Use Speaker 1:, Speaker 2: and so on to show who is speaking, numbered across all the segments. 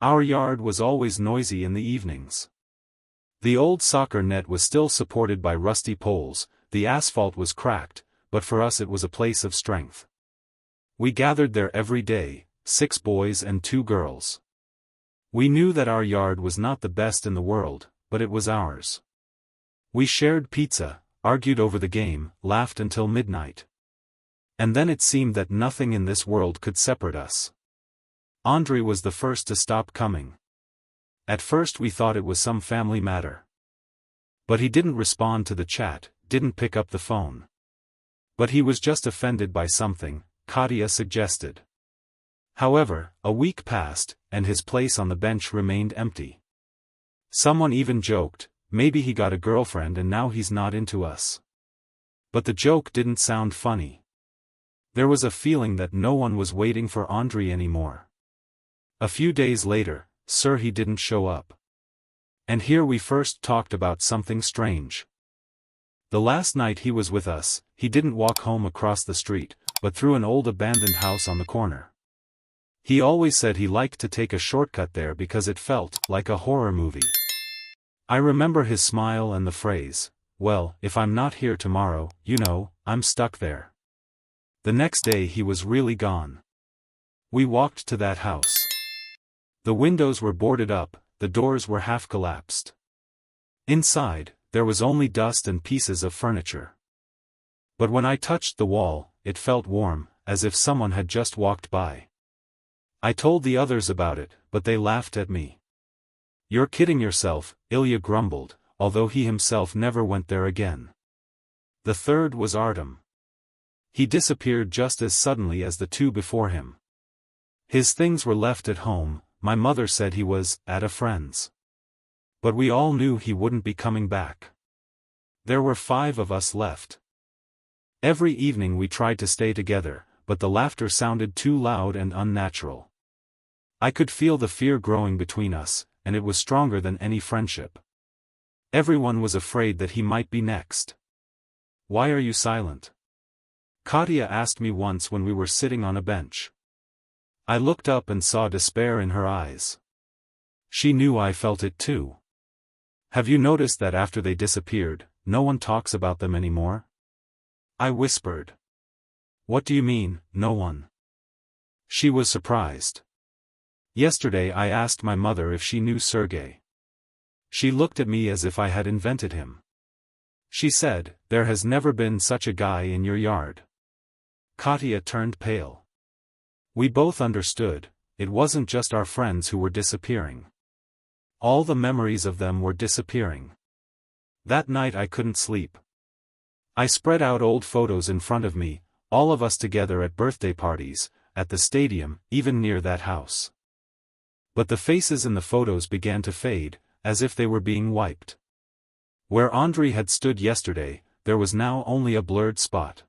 Speaker 1: Our yard was always noisy in the evenings. The old soccer net was still supported by rusty poles, the asphalt was cracked, but for us it was a place of strength. We gathered there every day, 6 boys and 2 girls. We knew that our yard was not the best in the world, but it was ours. We shared pizza, argued over the game, laughed until midnight. And then it seemed that nothing in this world could separate us. Andre was the first to stop coming. At first we thought it was some family matter. But he didn't respond to the chat, didn't pick up the phone. But he was just offended by something, Katia suggested. However, a week passed, and his place on the bench remained empty. Someone even joked, maybe he got a girlfriend and now he's not into us. But the joke didn't sound funny. There was a feeling that no one was waiting for Andre anymore. A few days later, he didn't show up. And here we first talked about something strange. The last night he was with us, he didn't walk home across the street, but through an old abandoned house on the corner. He always said he liked to take a shortcut there because it felt like a horror movie. I remember his smile and the phrase, "Well, if I'm not here tomorrow, I'm stuck there." The next day he was really gone. We walked to that house. The windows were boarded up, the doors were half collapsed. Inside, there was only dust and pieces of furniture. But when I touched the wall, it felt warm, as if someone had just walked by. I told the others about it, but they laughed at me. "You're kidding yourself," Ilya grumbled, although he himself never went there again. The third was Artem. He disappeared just as suddenly as the 2 before him. His things were left at home, my mother said he was at a friend's. But we all knew he wouldn't be coming back. There were 5 of us left. Every evening we tried to stay together, but the laughter sounded too loud and unnatural. I could feel the fear growing between us, and it was stronger than any friendship. Everyone was afraid that he might be next. "Why are you silent?" Katia asked me once when we were sitting on a bench. I looked up and saw despair in her eyes. She knew I felt it too. "Have you noticed that after they disappeared, no one talks about them anymore?" I whispered. "What do you mean, no one?" She was surprised. "Yesterday I asked my mother if she knew Sergei. She looked at me as if I had invented him. She said, 'There has never been such a guy in your yard.'" Katia turned pale. We both understood, it wasn't just our friends who were disappearing. All the memories of them were disappearing. That night I couldn't sleep. I spread out old photos in front of me, all of us together at birthday parties, at the stadium, even near that house. But the faces in the photos began to fade, as if they were being wiped. Where Andre had stood yesterday, there was now only a blurred spot.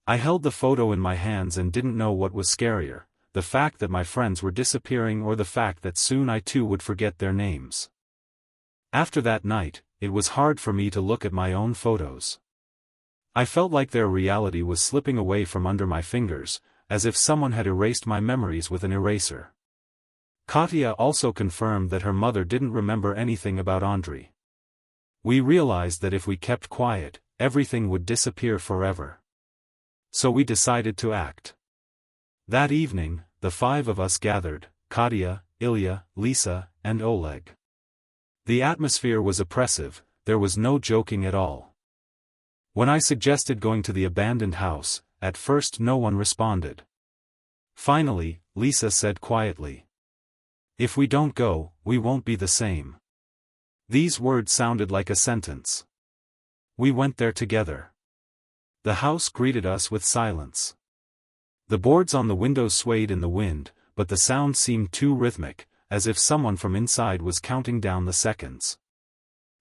Speaker 1: I held the photo in my hands and didn't know what was scarier, the fact that my friends were disappearing or the fact that soon I too would forget their names. After that night, it was hard for me to look at my own photos. I felt like their reality was slipping away from under my fingers, as if someone had erased my memories with an eraser. Katia also confirmed that her mother didn't remember anything about Andre. We realized that if we kept quiet, everything would disappear forever. So we decided to act. That evening, the 5 of us gathered, Katia, Ilya, Lisa, and Oleg. The atmosphere was oppressive, there was no joking at all. When I suggested going to the abandoned house, at first no one responded. Finally, Lisa said quietly, "If we don't go, we won't be the same." These words sounded like a sentence. We went there together. The house greeted us with silence. The boards on the windows swayed in the wind, but the sound seemed too rhythmic, as if someone from inside was counting down the seconds.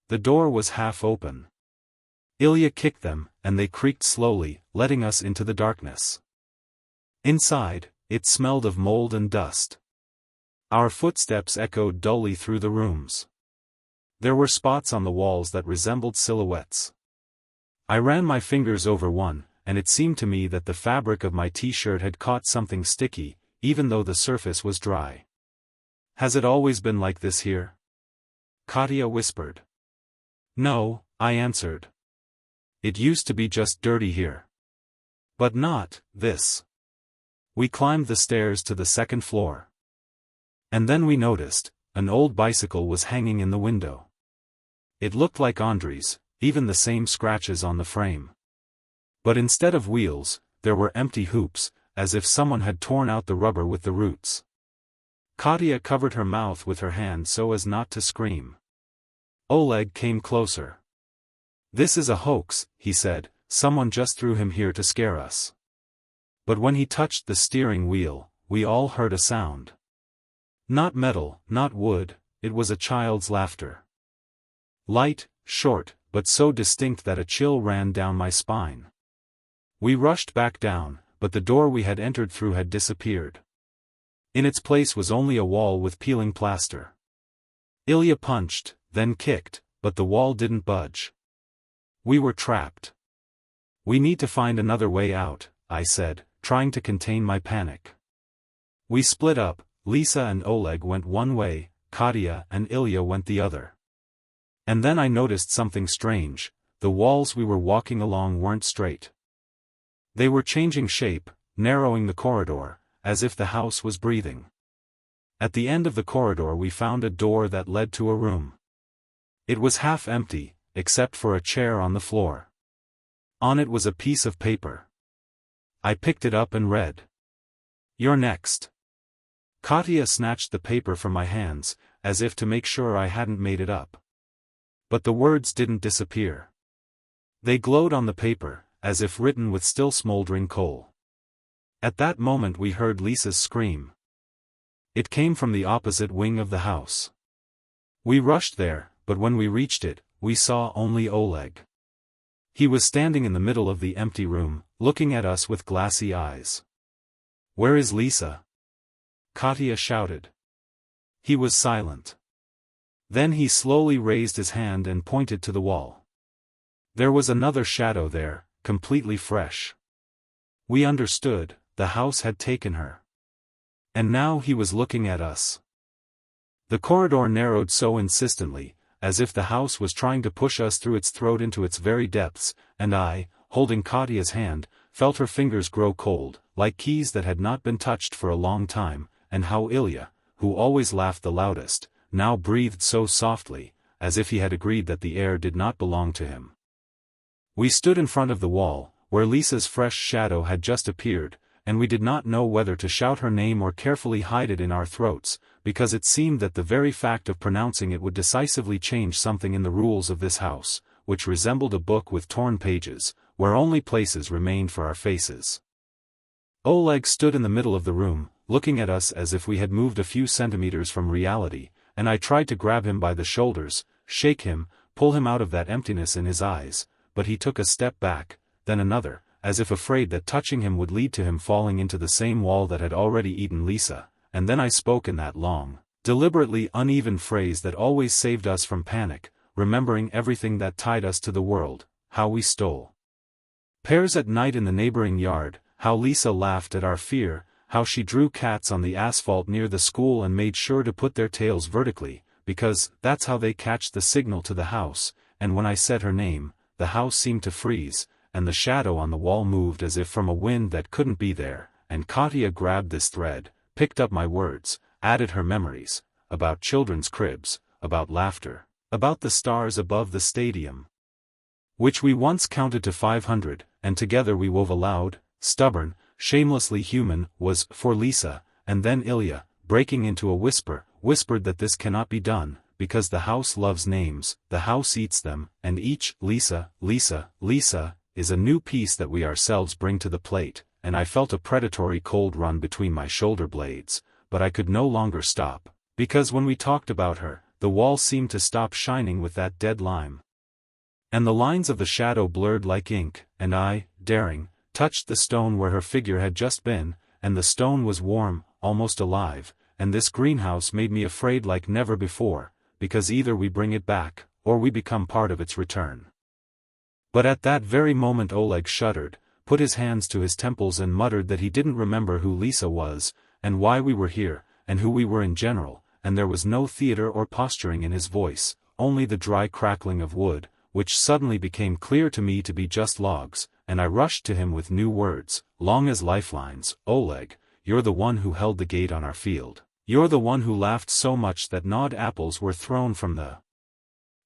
Speaker 1: The door was half open. Ilya kicked them, and they creaked slowly, letting us into the darkness. Inside, it smelled of mold and dust. Our footsteps echoed dully through the rooms. There were spots on the walls that resembled silhouettes. I ran my fingers over one, and it seemed to me that the fabric of my t-shirt had caught something sticky, even though the surface was dry. Has it always been like this here? Katya whispered. No, I answered. It used to be just dirty here. But not this. We climbed the stairs to the second floor. And then we noticed, an old bicycle was hanging in the window. It looked like Andre's, even the same scratches on the frame. But instead of wheels, there were empty hoops, as if someone had torn out the rubber with the roots. Katya covered her mouth with her hand so as not to scream. Oleg came closer. This is a hoax, he said, someone just threw him here to scare us. But when he touched the steering wheel, we all heard a sound. Not metal, not wood, it was a child's laughter. Light, short, but so distinct that a chill ran down my spine. We rushed back down, but the door we had entered through had disappeared. In its place was only a wall with peeling plaster. Ilya punched, then kicked, but the wall didn't budge. We were trapped. We need to find another way out, I said, trying to contain my panic. We split up, Lisa and Oleg went one way, Katya and Ilya went the other. And then I noticed something strange, the walls we were walking along weren't straight. They were changing shape, narrowing the corridor, as if the house was breathing. At the end of the corridor we found a door that led to a room. It was half empty, except for a chair on the floor. On it was a piece of paper. I picked it up and read. You're next. Katya snatched the paper from my hands, as if to make sure I hadn't made it up. But the words didn't disappear. They glowed on the paper, as if written with still smoldering coal. At that moment we heard Lisa's scream. It came from the opposite wing of the house. We rushed there, but when we reached it, we saw only Oleg. He was standing in the middle of the empty room, looking at us with glassy eyes. Where is Lisa? Katya shouted. He was silent. Then he slowly raised his hand and pointed to the wall. There was another shadow there, completely fresh. We understood, the house had taken her. And now he was looking at us. The corridor narrowed so insistently, as if the house was trying to push us through its throat into its very depths, and I, holding Katya's hand, felt her fingers grow cold, like keys that had not been touched for a long time, and how Ilya, who always laughed the loudest, now breathed so softly, as if he had agreed that the air did not belong to him. We stood in front of the wall, where Lisa's fresh shadow had just appeared, and we did not know whether to shout her name or carefully hide it in our throats, because it seemed that the very fact of pronouncing it would decisively change something in the rules of this house, which resembled a book with torn pages, where only places remained for our faces. Oleg stood in the middle of the room, looking at us as if we had moved a few centimeters from reality, and I tried to grab him by the shoulders, shake him, pull him out of that emptiness in his eyes, but he took a step back, then another, as if afraid that touching him would lead to him falling into the same wall that had already eaten Lisa, and then I spoke in that long, deliberately uneven phrase that always saved us from panic, remembering everything that tied us to the world, how we stole pears at night in the neighboring yard, how Lisa laughed at our fear, how she drew cats on the asphalt near the school and made sure to put their tails vertically, because that's how they catch the signal to the house, and when I said her name, the house seemed to freeze, and the shadow on the wall moved as if from a wind that couldn't be there, and Katya grabbed this thread, picked up my words, added her memories, about children's cribs, about laughter, about the stars above the stadium, which we once counted to 500, and together we wove a loud, stubborn, shamelessly human, was, for Lisa, and then Ilya, breaking into a whisper, whispered that this cannot be done, because the house loves names, the house eats them, and each, Lisa, Lisa, Lisa, is a new piece that we ourselves bring to the plate, and I felt a predatory cold run between my shoulder blades, but I could no longer stop, because when we talked about her, the wall seemed to stop shining with that dead lime. And the lines of the shadow blurred like ink, and I, daring, touched the stone where her figure had just been, and the stone was warm, almost alive, and this greenhouse made me afraid like never before, because either we bring it back, or we become part of its return. But at that very moment Oleg shuddered, put his hands to his temples and muttered that he didn't remember who Lisa was, and why we were here, and who we were in general, and there was no theater or posturing in his voice, only the dry crackling of wood, which suddenly became clear to me to be just logs, and I rushed to him with new words, long as lifelines. Oleg, you're the one who held the gate on our field. You're the one who laughed so much that gnawed apples were thrown from the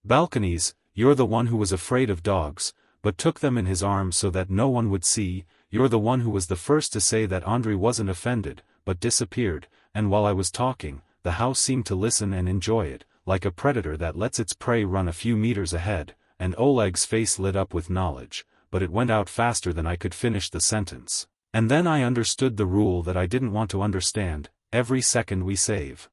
Speaker 1: balconies. You're the one who was afraid of dogs, but took them in his arms so that no one would see. You're the one who was the first to say that Andrei wasn't offended, but disappeared, and while I was talking, the house seemed to listen and enjoy it, like a predator that lets its prey run a few meters ahead, and Oleg's face lit up with knowledge, but it went out faster than I could finish the sentence. And then I understood the rule that I didn't want to understand: every second we save,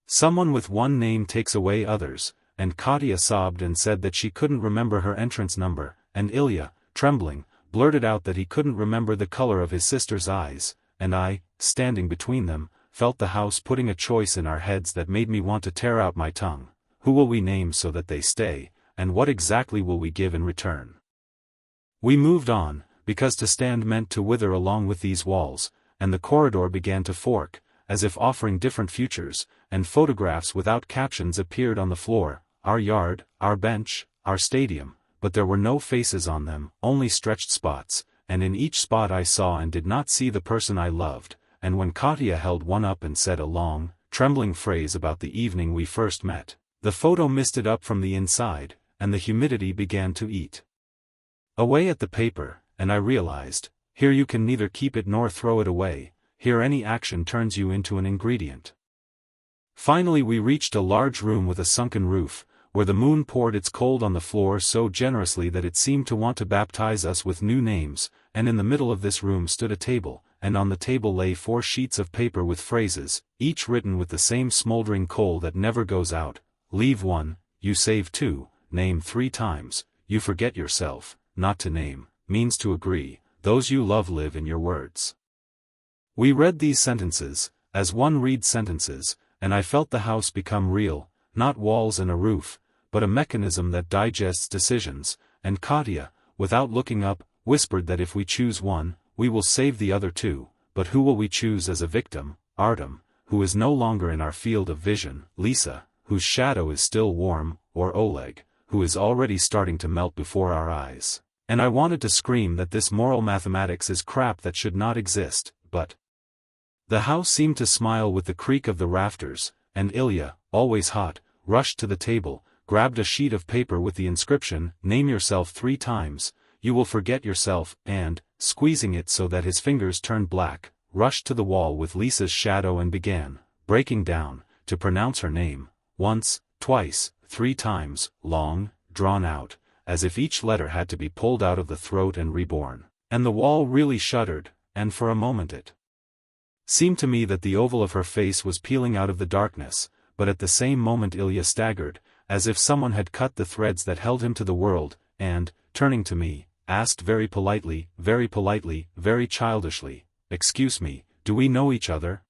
Speaker 1: someone with one name takes away others, and Katya sobbed and said that she couldn't remember her entrance number, and Ilya, trembling, blurted out that he couldn't remember the color of his sister's eyes, and I, standing between them, felt the house putting a choice in our heads that made me want to tear out my tongue. Who will we name so that they stay, and what exactly will we give in return? We moved on, because to stand meant to wither along with these walls, and the corridor began to fork, as if offering different futures, and photographs without captions appeared on the floor, our yard, our bench, our stadium, but there were no faces on them, only stretched spots, and in each spot I saw and did not see the person I loved, and when Katya held one up and said a long, trembling phrase about the evening we first met, the photo misted up from the inside, and the humidity began to eat away at the paper, and I realized, here you can neither keep it nor throw it away, here any action turns you into an ingredient. Finally we reached a large room with a sunken roof, where the moon poured its cold on the floor so generously that it seemed to want to baptize us with new names, and in the middle of this room stood a table, and on the table lay 4 sheets of paper with phrases, each written with the same smoldering coal that never goes out: leave 1, you save 2, name 3 times, you forget yourself, not to name, means to agree, those you love live in your words. We read these sentences, as one reads sentences, and I felt the house become real, not walls and a roof, but a mechanism that digests decisions, and Katya, without looking up, whispered that if we choose one, we will save the other 2, but who will we choose as a victim? Artem, who is no longer in our field of vision, Lisa, whose shadow is still warm, or Oleg, who is already starting to melt before our eyes. And I wanted to scream that this moral mathematics is crap that should not exist, but the house seemed to smile with the creak of the rafters, and Ilya, always hot, rushed to the table, grabbed a sheet of paper with the inscription, name yourself 3 times, you will forget yourself, and, squeezing it so that his fingers turned black, rushed to the wall with Lisa's shadow and began, breaking down, to pronounce her name, once, twice, 3 times, long, drawn out, as if each letter had to be pulled out of the throat and reborn. And the wall really shuddered, and for a moment it seemed to me that the oval of her face was peeling out of the darkness, but at the same moment Ilya staggered, as if someone had cut the threads that held him to the world, and, turning to me, asked very politely, very childishly, excuse me, do we know each other?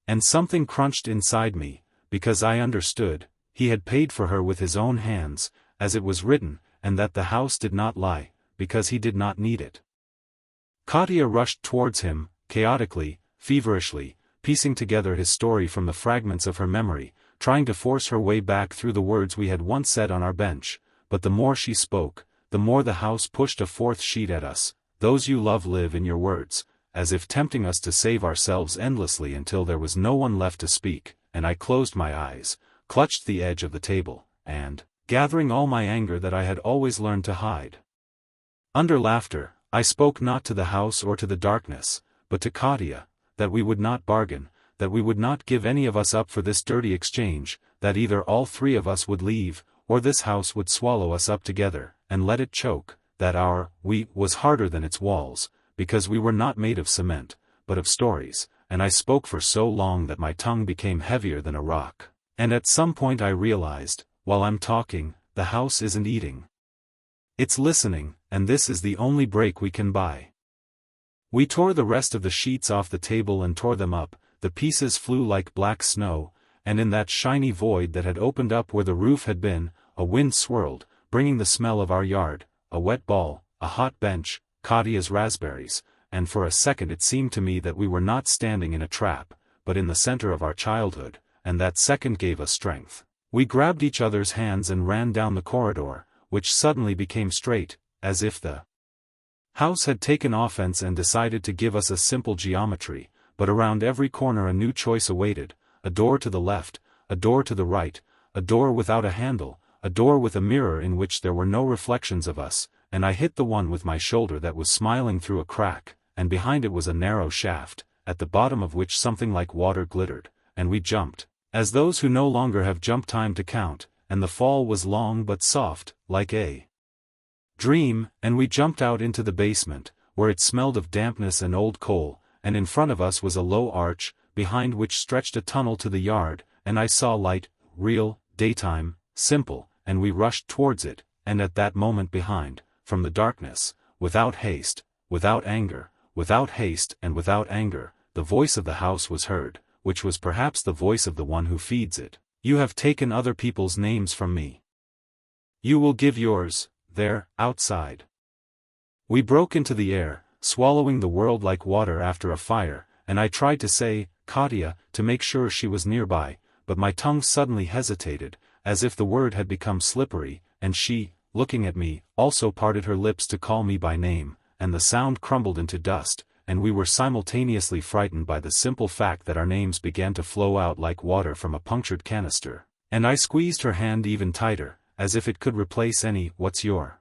Speaker 1: And something crunched inside me, because I understood, he had paid for her with his own hands, as it was written, and that the house did not lie, because he did not need it. Katya rushed towards him, chaotically, feverishly, piecing together his story from the fragments of her memory, trying to force her way back through the words we had once said on our bench, but the more she spoke, the more the house pushed a 4th sheet at us, those you love live in your words, as if tempting us to save ourselves endlessly until there was no one left to speak, and I closed my eyes, clutched the edge of the table, and, gathering all my anger that I had always learned to hide under laughter, I spoke not to the house or to the darkness, but to Katya, that we would not bargain, that we would not give any of us up for this dirty exchange, that either all 3 of us would leave, or this house would swallow us up together, and let it choke, that our we was harder than its walls, because we were not made of cement, but of stories, and I spoke for so long that my tongue became heavier than a rock, and at some point I realized, while I'm talking, the house isn't eating. It's listening, and this is the only break we can buy. We tore the rest of the sheets off the table and tore them up, the pieces flew like black snow, and in that shiny void that had opened up where the roof had been, a wind swirled, bringing the smell of our yard, a wet ball, a hot bench, Katya's raspberries, and for a second it seemed to me that we were not standing in a trap, but in the center of our childhood, and that second gave us strength. We grabbed each other's hands and ran down the corridor, which suddenly became straight, as if the house had taken offense and decided to give us a simple geometry, but around every corner a new choice awaited: a door to the left, a door to the right, a door without a handle, a door with a mirror in which there were no reflections of us, and I hit the one with my shoulder that was smiling through a crack, and behind it was a narrow shaft, at the bottom of which something like water glittered, and we jumped, as those who no longer have jump time to count, and the fall was long but soft, like a dream, and we jumped out into the basement, where it smelled of dampness and old coal, and in front of us was a low arch, behind which stretched a tunnel to the yard, and I saw light, real, daytime, simple, and we rushed towards it, and at that moment behind, from the darkness, without haste, without anger, without haste and without anger, the voice of the house was heard, which was perhaps the voice of the one who feeds it. You have taken other people's names from me. You will give yours, there, outside. We broke into the air, swallowing the world like water after a fire, and I tried to say, Katya, to make sure she was nearby, but my tongue suddenly hesitated, as if the word had become slippery, and she, looking at me, also parted her lips to call me by name, and the sound crumbled into dust, and we were simultaneously frightened by the simple fact that our names began to flow out like water from a punctured canister, and I squeezed her hand even tighter, as if it could replace any "what's your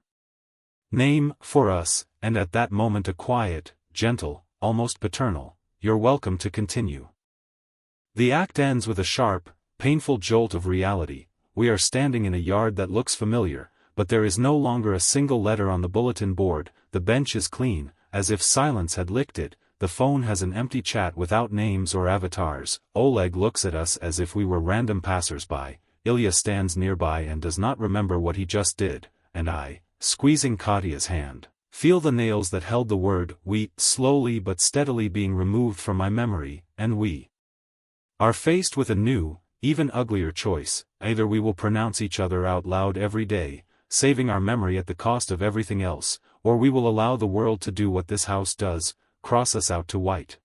Speaker 1: name" for us, and at that moment a quiet, gentle, almost paternal, "You're welcome to continue." The act ends with a sharp, painful jolt of reality. We are standing in a yard that looks familiar, but there is no longer a single letter on the bulletin board, the bench is clean, as if silence had licked it, the phone has an empty chat without names or avatars, Oleg looks at us as if we were random passers-by, Ilya stands nearby and does not remember what he just did, and I, squeezing Katya's hand, feel the nails that held the word "we" slowly but steadily being removed from my memory, and we are faced with a new, even uglier choice: either we will pronounce each other out loud every day, saving our memory at the cost of everything else, or we will allow the world to do what this house does, cross us out to white.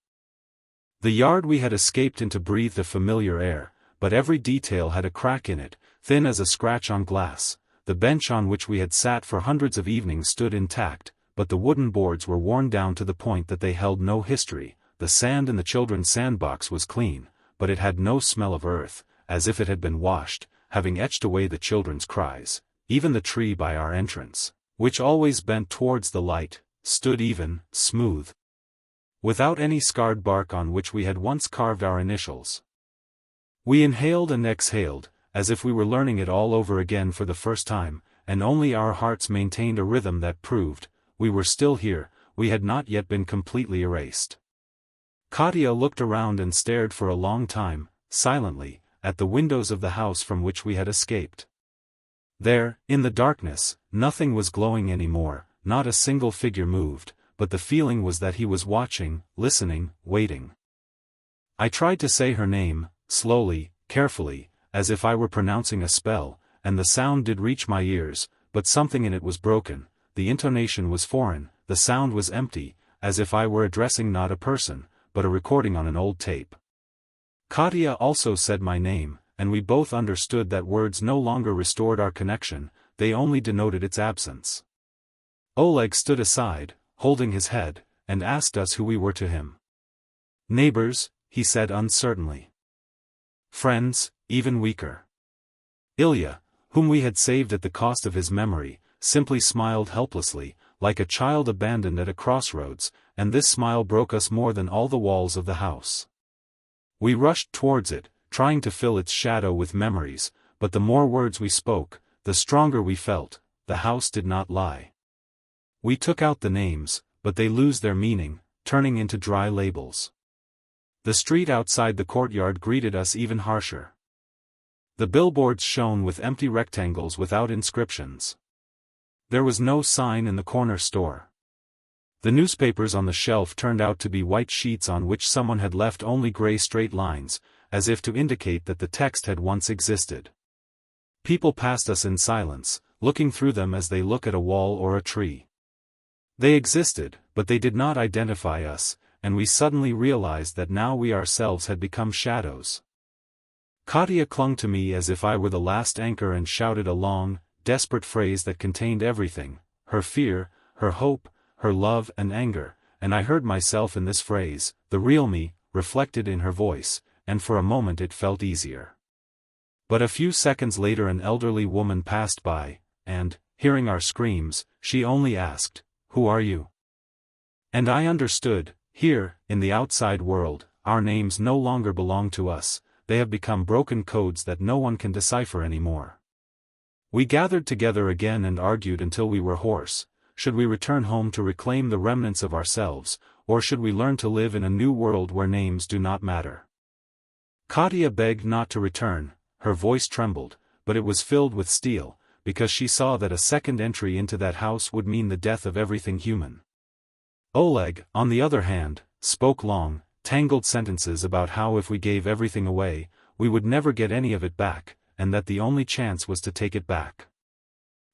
Speaker 1: The yard we had escaped into breathed a familiar air, but every detail had a crack in it, thin as a scratch on glass. The bench on which we had sat for hundreds of evenings stood intact, but the wooden boards were worn down to the point that they held no history. The sand in the children's sandbox was clean, but it had no smell of earth, as if it had been washed, having etched away the children's cries. Even the tree by our entrance, which always bent towards the light, stood even, smooth, without any scarred bark on which we had once carved our initials. We inhaled and exhaled, as if we were learning it all over again for the first time, and only our hearts maintained a rhythm that proved we were still here, we had not yet been completely erased. Katya looked around and stared for a long time, silently, at the windows of the house from which we had escaped. There, in the darkness, nothing was glowing anymore, not a single figure moved, but the feeling was that he was watching, listening, waiting. I tried to say her name, slowly, carefully, as if I were pronouncing a spell, and the sound did reach my ears, but something in it was broken, the intonation was foreign, the sound was empty, as if I were addressing not a person, but a recording on an old tape. Katya also said my name, and we both understood that words no longer restored our connection, they only denoted its absence. Oleg stood aside, holding his head, and asked us who we were to him. Neighbors, he said uncertainly. Friends, even weaker. Ilya, whom we had saved at the cost of his memory, simply smiled helplessly, like a child abandoned at a crossroads, and this smile broke us more than all the walls of the house. We rushed towards it, trying to fill its shadow with memories, but the more words we spoke, the stronger we felt. The house did not lie. We took out the names, but they lose their meaning, turning into dry labels. The street outside the courtyard greeted us even harsher. The billboards shone with empty rectangles without inscriptions. There was no sign in the corner store. The newspapers on the shelf turned out to be white sheets on which someone had left only gray straight lines, as if to indicate that the text had once existed. People passed us in silence, looking through them as they look at a wall or a tree. They existed, but they did not identify us, and we suddenly realized that now we ourselves had become shadows. Katya clung to me as if I were the last anchor and shouted a long, desperate phrase that contained everything, her fear, her hope, her love and anger, and I heard myself in this phrase, the real me, reflected in her voice, and for a moment it felt easier. But a few seconds later an elderly woman passed by, and, hearing our screams, she only asked, "Who are you?" And I understood, here, in the outside world, our names no longer belong to us, they have become broken codes that no one can decipher anymore. We gathered together again and argued until we were hoarse. Should we return home to reclaim the remnants of ourselves, or should we learn to live in a new world where names do not matter? Katya begged not to return, her voice trembled, but it was filled with steel, because she saw that a second entry into that house would mean the death of everything human. Oleg, on the other hand, spoke long, tangled sentences about how if we gave everything away, we would never get any of it back, and that the only chance was to take it back.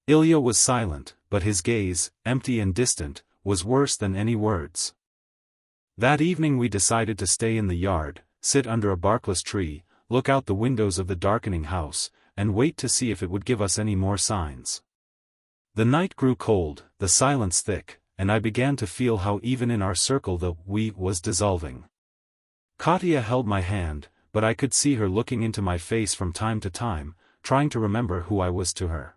Speaker 1: Ilya was silent, but his gaze, empty and distant, was worse than any words. That evening we decided to stay in the yard, sit under a barkless tree, look out the windows of the darkening house, and wait to see if it would give us any more signs. The night grew cold, the silence thick, and I began to feel how even in our circle the "we" was dissolving. Katya held my hand, but I could see her looking into my face from time to time, trying to remember who I was to her.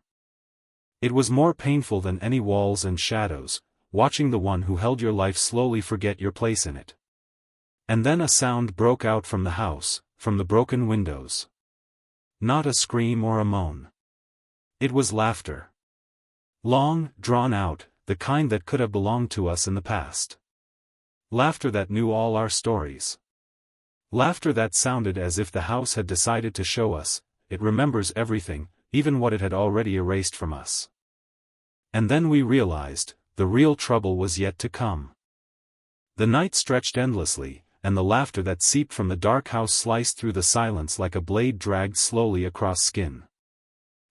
Speaker 1: It was more painful than any walls and shadows, watching the one who held your life slowly forget your place in it. And then a sound broke out from the house, from the broken windows. Not a scream or a moan. It was laughter. Long, drawn out, the kind that could have belonged to us in the past. Laughter that knew all our stories. Laughter that sounded as if the house had decided to show us, it remembers everything, even what it had already erased from us. And then we realized, the real trouble was yet to come. The night stretched endlessly, and the laughter that seeped from the dark house sliced through the silence like a blade dragged slowly across skin.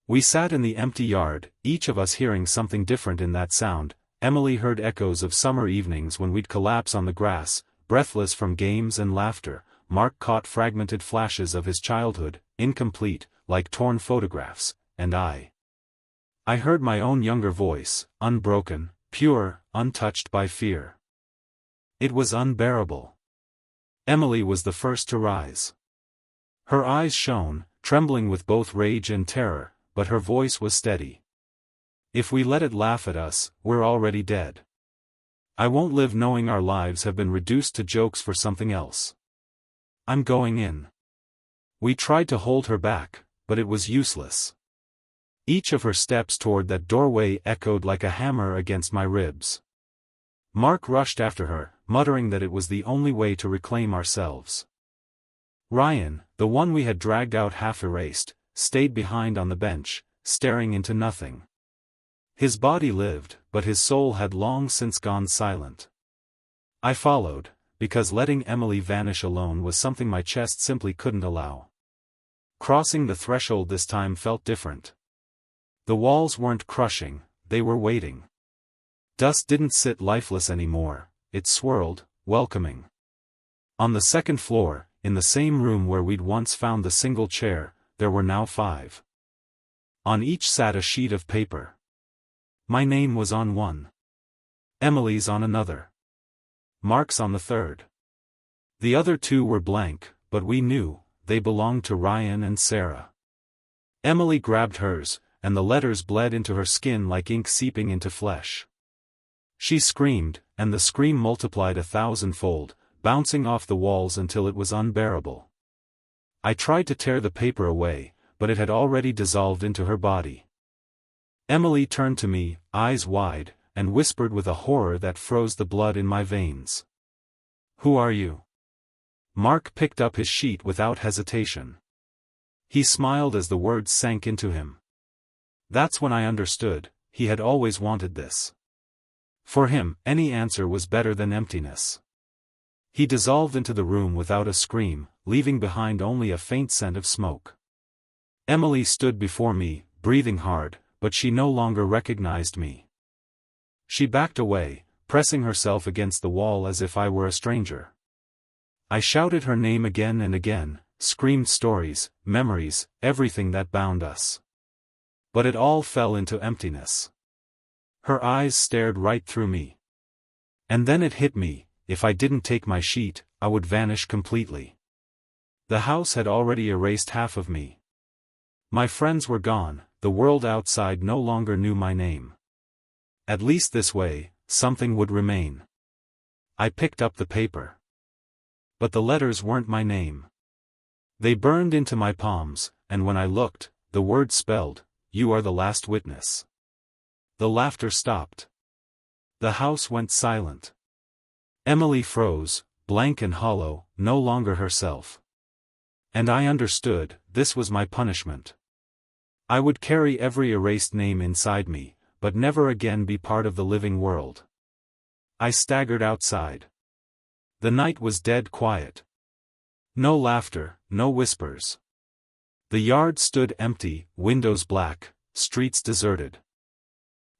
Speaker 1: We sat in the empty yard, each of us hearing something different in that sound. Emily heard echoes of summer evenings when we'd collapse on the grass, breathless from games and laughter. Mark caught fragmented flashes of his childhood, incomplete, like torn photographs, and I heard my own younger voice, unbroken, pure, untouched by fear. It was unbearable. Emily was the first to rise. Her eyes shone, trembling with both rage and terror, but her voice was steady. If we let it laugh at us, we're already dead. I won't live knowing our lives have been reduced to jokes for something else. I'm going in. We tried to hold her back, but it was useless. Each of her steps toward that doorway echoed like a hammer against my ribs. Mark rushed after her, muttering that it was the only way to reclaim ourselves. Ryan, the one we had dragged out half erased, stayed behind on the bench, staring into nothing. His body lived, but his soul had long since gone silent. I followed, because letting Emily vanish alone was something my chest simply couldn't allow. Crossing the threshold this time felt different. The walls weren't crushing, they were waiting. Dust didn't sit lifeless anymore, it swirled, welcoming. On the second floor, in the same room where we'd once found the single chair, there were now 5. On each sat a sheet of paper. My name was on one. Emily's on another. Mark's on the third. The other 2 were blank, but we knew, they belonged to Ryan and Sarah. Emily grabbed hers, and the letters bled into her skin like ink seeping into flesh. She screamed, and the scream multiplied 1,000-fold, bouncing off the walls until it was unbearable. I tried to tear the paper away, but it had already dissolved into her body. Emily turned to me, eyes wide, and whispered with a horror that froze the blood in my veins. "Who are you?" Mark picked up his sheet without hesitation. He smiled as the words sank into him. That's when I understood, he had always wanted this. For him, any answer was better than emptiness. He dissolved into the room without a scream, leaving behind only a faint scent of smoke. Emily stood before me, breathing hard, but she no longer recognized me. She backed away, pressing herself against the wall as if I were a stranger. I shouted her name again and again, screamed stories, memories, everything that bound us. But it all fell into emptiness. Her eyes stared right through me. And then it hit me, if I didn't take my sheet, I would vanish completely. The house had already erased half of me. My friends were gone, the world outside no longer knew my name. At least this way, something would remain. I picked up the paper. But the letters weren't my name. They burned into my palms, and when I looked, the words spelled, "You are the last witness." The laughter stopped. The house went silent. Emily froze, blank and hollow, no longer herself. And I understood, this was my punishment. I would carry every erased name inside me, but never again be part of the living world. I staggered outside. The night was dead quiet. No laughter, no whispers. The yard stood empty, windows black, streets deserted.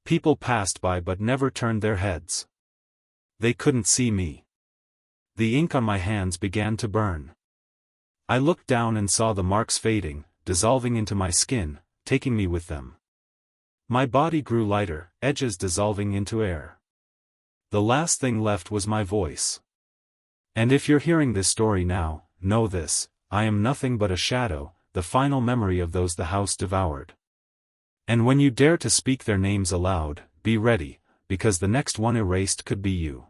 Speaker 1: People passed by but never turned their heads. They couldn't see me. The ink on my hands began to burn. I looked down and saw the marks fading, dissolving into my skin, taking me with them. My body grew lighter, edges dissolving into air. The last thing left was my voice. And if you're hearing this story now, know this, I am nothing but a shadow, the final memory of those the house devoured. And when you dare to speak their names aloud, be ready, because the next one erased could be you.